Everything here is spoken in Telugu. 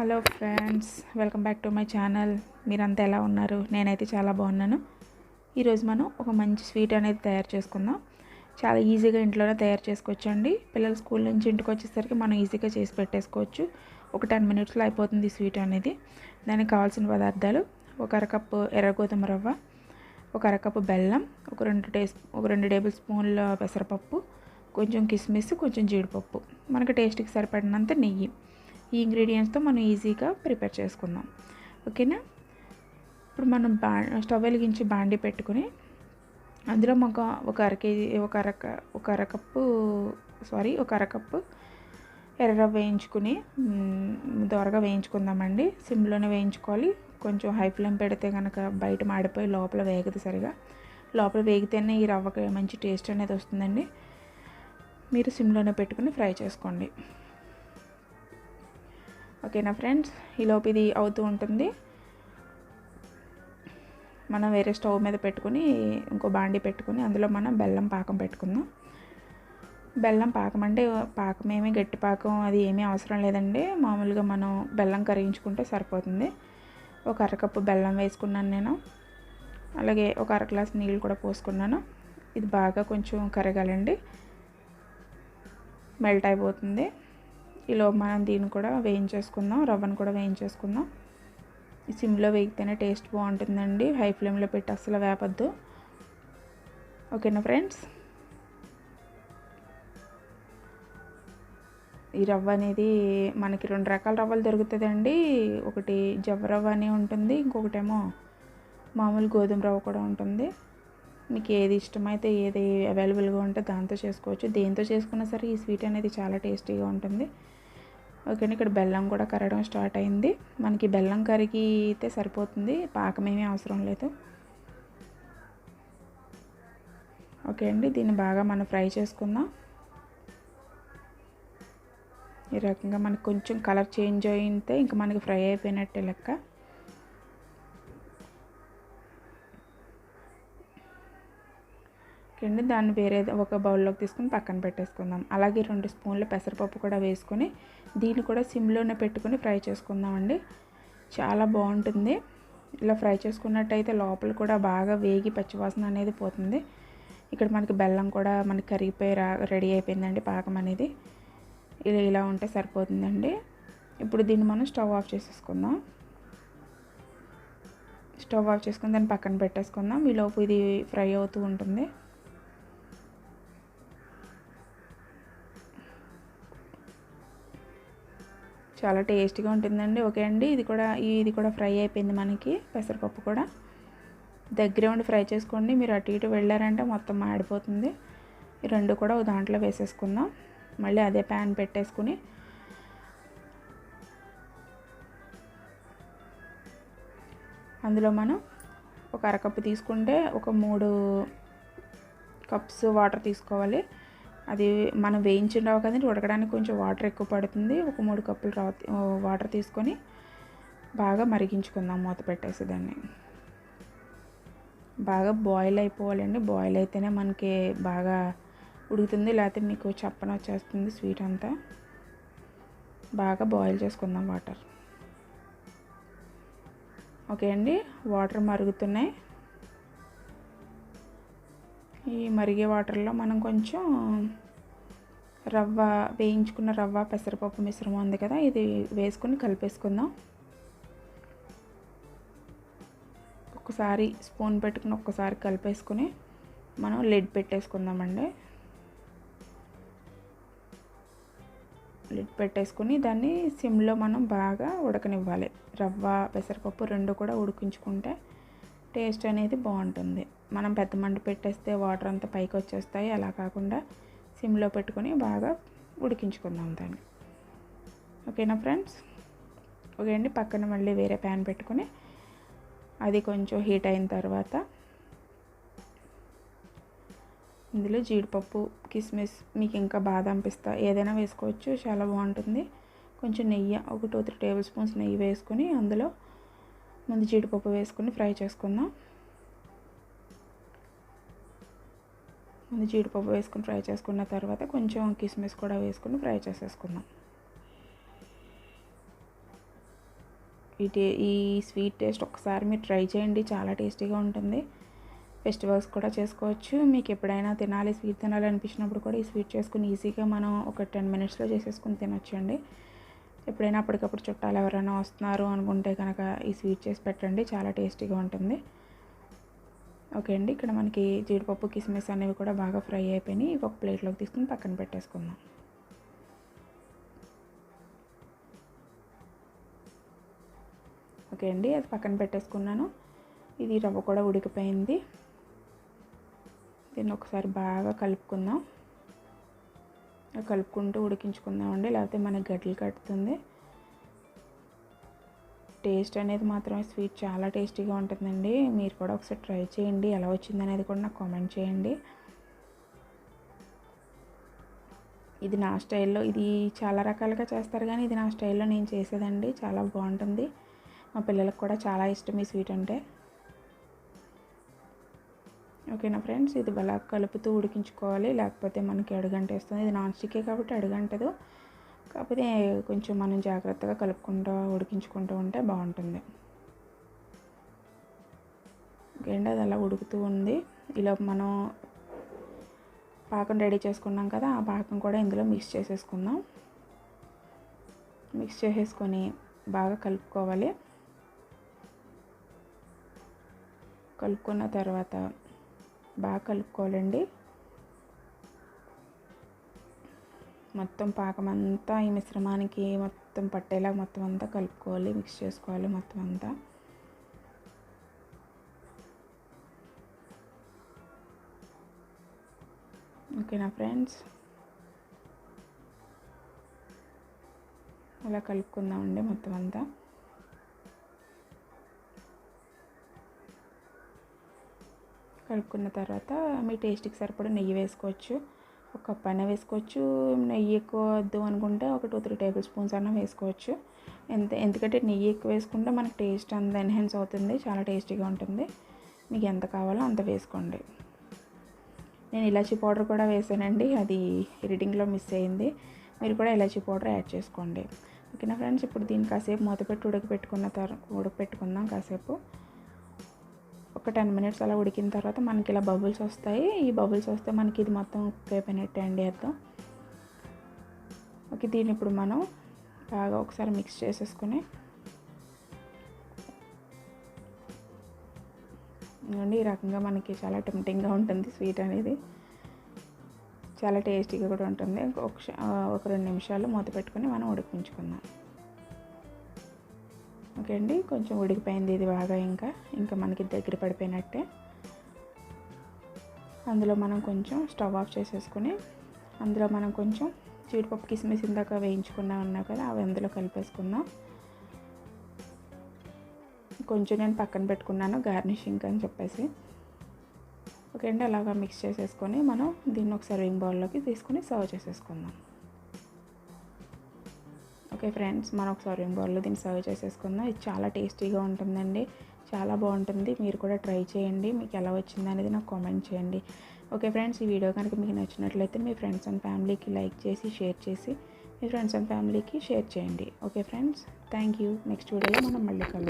Hello friends, welcome back to my channel. మీరంతా ఎలా ఉన్నారు? నేనైతే చాలా బాగున్నాను. ఈరోజు మనం ఒక మంచి స్వీట్ అనేది తయారు చేసుకుందాం. చాలా ఈజీగా ఇంట్లోనే తయారు చేసుకోవచ్చండి. పిల్లలు స్కూల్ నుంచి ఇంటికి వచ్చేసరికి మనం ఈజీగా చేసి పెట్టేసుకోవచ్చు. ఒక 10 మినిట్స్లో అయిపోతుంది ఈ స్వీట్ అనేది. దానికి కావాల్సిన పదార్థాలు: ఒక అరకప్పు ఎర్ర గోధుమ రవ్వ, ఒక అరకప్పు బెల్లం, ఒక 2 టేబుల్ స్పూన్ల పెసరపప్పు, కొంచెం కిస్మిస్, కొంచెం జీడిపప్పు, మనకి టేస్ట్కి సరిపడినంత నెయ్యి. ఈ ఇంగ్రీడియంట్స్తో మనం ఈజీగా ప్రిపేర్ చేసుకుందాం. ఓకేనా? ఇప్పుడు మనం స్టవ్ వెలిగించి బాండి పెట్టుకుని అందులో మాకు ఒక అరకప్పు ఎర్రరవ్వ వేయించుకుని దోరగా వేయించుకుందామండి. సిమ్లోనే వేయించుకోవాలి. కొంచెం హై ఫ్లేమ్ పెడితే కనుక బయట మాడిపోయి లోపల వేగదు సరిగా. లోపల వేగితేనే ఈ రవ్వకి మంచి టేస్ట్ అనేది వస్తుందండి. మీరు సిమ్లోనే పెట్టుకుని ఫ్రై చేసుకోండి. ఓకేనా ఫ్రెండ్స్? ఈలోపు ఇది అవుతూ ఉంటుంది. మనం వేరే స్టవ్ మీద పెట్టుకుని ఇంకో బాండి పెట్టుకుని అందులో మనం బెల్లం పాకం పెట్టుకుందాం. బెల్లం పాకం అంటే పాకం ఏమీ గట్టి పాకం అది ఏమీ అవసరం లేదండి. మామూలుగా మనం బెల్లం కరిగించుకుంటే సరిపోతుంది. ఒక అరకప్పు బెల్లం వేసుకున్నాను నేను. అలాగే ఒక అర గ్లాస్ నీళ్ళు కూడా పోసుకున్నాను. ఇది బాగా కొంచెం కరగాలండి, మెల్ట్ అయిపోతుంది. ఈలో మనం దీన్ని కూడా వేయించేసుకుందాం, రవ్వను కూడా వేయించేసుకుందాం. సిమ్లో వేగితేనే టేస్ట్ బాగుంటుందండి. హై ఫ్లేమ్లో పెట్టి అస్సలు వేపద్దు. ఓకేనా ఫ్రెండ్స్? ఈ రవ్వ అనేది మనకి 2 రకాల రవ్వలు దొరుకుతుందండి. ఒకటి జవ్వ రవ్వ అని ఉంటుంది, ఇంకొకటేమో మామూలు గోధుమ రవ్వ కూడా ఉంటుంది. మీకు ఏది ఇష్టమైతే, ఏది అవైలబుల్గా ఉంటే దాంతో చేసుకోవచ్చు. దేంతో చేసుకున్నా సరే ఈ స్వీట్ అనేది చాలా టేస్టీగా ఉంటుంది. ఓకేనా? ఇక్కడ బెల్లం కూడా కరగడం స్టార్ట్ అయింది. మనకి బెల్లం కరిగితే సరిపోతుంది, పాకమేమీ అవసరం లేదు. ఓకే అండి, దీన్ని బాగా మనం ఫ్రై చేసుకుందాం. ఈ రకంగా మనకు కొంచెం కలర్ చేంజ్ అయితే ఇంకా మనకి ఫ్రై అయిపోయినట్టే లెక్క. ఓకే అండి, దాన్ని వేరే ఒక బౌల్లోకి తీసుకుని పక్కన పెట్టేసుకుందాం. అలాగే 2 స్పూన్ల పెసరపప్పు కూడా వేసుకొని దీన్ని కూడా సిమ్లోనే పెట్టుకుని ఫ్రై చేసుకుందామండి. చాలా బాగుంటుంది. ఇలా ఫ్రై చేసుకున్నట్టయితే లోపల కూడా బాగా వేగి పచ్చివాసన అనేది పోతుంది. ఇక్కడ మనకి బెల్లం కూడా మనకి కరిగిపోయి రెడీ అయిపోయిందండి పాకం అనేది. ఇలా ఉంటే సరిపోతుందండి. ఇప్పుడు దీన్ని మనం స్టవ్ ఆఫ్ చేసేసుకుందాం. స్టవ్ ఆఫ్ చేసుకుని దాన్ని పక్కన పెట్టేసుకుందాం. ఈలోపు ఇది ఫ్రై అవుతూ ఉంటుంది. చాలా టేస్టీగా ఉంటుందండి. ఓకే అండి, ఇది కూడా ఫ్రై అయిపోయింది. మనకి పెసరపప్పు కూడా దగ్గరే ఉండి ఫ్రై చేసుకోండి. మీరు అటు ఇటు వెళ్ళారంటే మొత్తం మాడిపోతుంది. ఈ 2 కూడా ఒక దాంట్లో వేసేసుకుందాం. మళ్ళీ అదే ప్యాన్ పెట్టేసుకుని అందులో మనం ఒక అరకప్పు తీసుకుంటే ఒక 3 కప్స్ వాటర్ తీసుకోవాలి. అది మనం వేయించిన రవ్వ కదండి, ఉడకడానికి కొంచెం వాటర్ ఎక్కువ పడుతుంది. ఒక 3 కప్పులు వాటర్ తీసుకొని బాగా మరిగించుకుందాం. మూత పెట్టేసి దాన్ని బాగా బాయిల్ అయిపోవాలండి. బాయిల్ అయితేనే మనకి బాగా ఉడుకుతుంది, లేకపోతే మీకు చప్పన వచ్చేస్తుంది స్వీట్ అంతా. బాగా బాయిల్ చేసుకుందాం వాటర్. ఓకే అండి, వాటర్ మరుగుతున్నాయి. ఈ మరిగే వాటర్లో మనం కొంచెం వేయించుకున్న రవ్వ పెసరపప్పు మిశ్రమం ఉంది కదా, ఇది వేసుకొని కలిపేసుకుందాం. ఒక్కసారి స్పూన్ పెట్టుకుని ఒక్కసారి కలిపేసుకుని మనం లిడ్ పెట్టేసుకుందామండి. లిడ్ పెట్టేసుకుని దాన్ని సిమ్లో మనం బాగా ఉడకనివ్వాలి. రవ్వ పెసరపప్పు 2 కూడా ఉడికించుకుంటే టేస్ట్ అనేది బాగుంటుంది. మనం పెద్ద మంట పెట్టేస్తే వాటర్ అంతా పైకి వచ్చేస్తాయి. అలా కాకుండా సిమ్లో పెట్టుకొని బాగా ఉడికించుకుందాం దాన్ని. ఓకేనా ఫ్రెండ్స్? ఓకే అండి, పక్కన మళ్ళీ వేరే ప్యాన్ పెట్టుకొని అది కొంచెం హీట్ అయిన తర్వాత ఇందులో జీడిపప్పు, కిస్మిస్, మీకు ఇంకా బాదం, పిస్తా ఏదైనా వేసుకోవచ్చు, చాలా బాగుంటుంది. కొంచెం నెయ్యి, ఒక 2-3 టేబుల్ స్పూన్స్ నెయ్యి వేసుకొని అందులో ముందు జీడిపప్పు వేసుకొని ఫ్రై చేసుకుందాం. ముందు జీడిపప్పు వేసుకొని ఫ్రై చేసుకున్న తర్వాత కొంచెం కిస్మిస్ కూడా వేసుకొని ఫ్రై చేసేసుకుందాం. ఈ స్వీట్ టేస్ట్ ఒకసారి మీరు ట్రై చేయండి, చాలా టేస్టీగా ఉంటుంది. ఫెస్టివల్స్ కూడా చేసుకోవచ్చు. మీకు ఎప్పుడైనా తినాలి, స్వీట్ తినాలి అనిపించినప్పుడు కూడా ఈ స్వీట్ చేసుకుని ఈజీగా మనం ఒక 10 మినిట్స్లో చేసేసుకుని తినొచ్చండి. ఎప్పుడైనా అప్పటికప్పుడు చుట్టాలు ఎవరైనా వస్తున్నారు అనుకుంటే కనుక ఈ స్వీట్ చేసి పెట్టండి, చాలా టేస్టీగా ఉంటుంది. ఓకే అండి, ఇక్కడ మనకి జీడిపప్పు కిస్మిస్ అనేవి కూడా బాగా ఫ్రై అయిపోయినాయి. ఒక ప్లేట్లోకి తీసుకుని పక్కన పెట్టేసుకుందాం. ఓకే అండి, అది పక్కన పెట్టేసుకున్నాను. ఇది రవ్వ కూడా ఉడికిపోయింది. దీన్ని ఒకసారి బాగా కలుపుకుందాం. కలుపుకుంటూ ఉడికించుకుందామండి, లేకపోతే మనకి గడ్డలు కట్టుతుంది. టేస్ట్ అనేది మాత్రమే స్వీట్ చాలా టేస్టీగా ఉంటుందండి. మీరు కూడా ఒకసారి ట్రై చేయండి, ఎలా వచ్చింది అనేది కూడా నాకు కామెంట్ చేయండి. ఇది నా స్టైల్లో, ఇది చాలా రకాలుగా చేస్తారు కానీ ఇది నా స్టైల్లో నేను చేసేదండి. చాలా బాగుంటుంది, మా పిల్లలకు కూడా చాలా ఇష్టం ఈ స్వీట్ అంటే. ఓకేనా ఫ్రెండ్స్, ఇది బాగా కలుపుతూ ఉడికించుకోవాలి, లేకపోతే మనకి అడుగంటేస్తుంది. ఇది నాన్ స్టిక్కే కాబట్టి అడుగంటదు, కాకపోతే కొంచెం మనం జాగ్రత్తగా కలుపుకుంటూ ఉడికించుకుంటూ ఉంటే బాగుంటుంది. ఓకే అండి, అది అలా ఉడుకుతూ ఉంది. ఇలా మనం పాకం రెడీ చేసుకున్నాం కదా, ఆ పాకం కూడా ఇందులో మిక్స్ చేసేసుకుందాం. మిక్స్ చేసేసుకొని బాగా కలుపుకోవాలి. కలుపుకున్న తర్వాత బాగా కలుపుకోవాలండి. మొత్తం పాకం అంతా ఈ మిశ్రమానికి మొత్తం పట్టేలా మొత్తం అంతా కలుపుకోవాలి, మిక్స్ చేసుకోవాలి మొత్తం అంతా. ఓకేనా ఫ్రెండ్స్, అలా కలుపుకుందామండి మొత్తం అంతా. కలుపుకున్న తర్వాత మీ టేస్ట్కి సరిపడా నెయ్యి వేసుకోవచ్చు. ఒక కప్ అయినా వేసుకోవచ్చు. నెయ్యి ఎక్కువ వద్దు అనుకుంటే ఒక 2-3 టేబుల్ స్పూన్స్ అన్నా వేసుకోవచ్చు. ఎందుకంటే నెయ్యి ఎక్కువ వేసుకుంటే మనకి టేస్ట్ అంత ఎన్హాన్స్ అవుతుంది, చాలా టేస్టీగా ఉంటుంది. మీకు ఎంత కావాలో అంత వేసుకోండి. నేను ఇలాచీ పౌడర్ కూడా వేసానండి, అది ఎడిటింగ్లో మిస్ అయింది. మీరు కూడా ఇలాచీ పౌడర్ యాడ్ చేసుకోండి. ఓకేనా ఫ్రెండ్స్, ఇప్పుడు దీన్ని కాసేపు మూతపెట్టి ఉడకపెట్టుకుందాం కాసేపు. ఒక 10 మినిట్స్ అలా ఉడికిన తర్వాత మనకి ఇలా బబుల్స్ వస్తాయి. ఈ బబుల్స్ వస్తే మనకి ఇది మొత్తం కుక్ అయిపోయినట్టే అండి అర్థం. ఓకే, దీన్ని ఇప్పుడు మనం బాగా ఒకసారి మిక్స్ చేసేసుకొని ఈ రకంగా మనకి చాలా టెంప్టింగ్గా ఉంటుంది స్వీట్ అనేది, చాలా టేస్టీగా కూడా ఉంటుంది. ఒక 2 నిమిషాలు మూత పెట్టుకొని మనం ఉడికించుకుందాం. ఓకే అండి, కొంచెం ఉడికిపోయింది ఇది బాగా. ఇంకా మనకి దగ్గర పడిపోయినట్టే. అందులో మనం కొంచెం స్టవ్ ఆఫ్ చేసేసుకొని అందులో మనం కొంచెం జీడిపప్పు కిస్మిస్ ఇందాక వేయించుకున్నా కదా, అవి అందులో కలిపేసుకుందాం. కొంచెం నేను పక్కన పెట్టుకున్నాను గార్నిషింగ్ అని చెప్పేసి. ఓకే అండి, అలాగా మిక్స్ చేసేసుకొని మనం దీన్ని ఒక సర్వింగ్ బౌల్లోకి తీసుకొని సర్వ్ చేసేసుకుందాం. ఓకే ఫ్రెండ్స్, మనం ఒక సర్వింగ్ బౌల్లో దీన్ని సర్వ్ చేసేసుకుందాం. ఇది చాలా టేస్టీగా ఉంటుందండి, చాలా బాగుంటుంది. మీరు కూడా ట్రై చేయండి, మీకు ఎలా వచ్చింది అనేది నాకు కామెంట్ చేయండి. ఓకే ఫ్రెండ్స్, ఈ వీడియో కనుక మీకు నచ్చినట్లయితే మీ ఫ్రెండ్స్ అండ్ ఫ్యామిలీకి లైక్ చేసి షేర్ చేసి మీ ఫ్రెండ్స్ అండ్ ఫ్యామిలీకి షేర్ చేయండి. Okay friends, thank you. Next వీడియోలో మనం మళ్ళీ కలుద్దాం.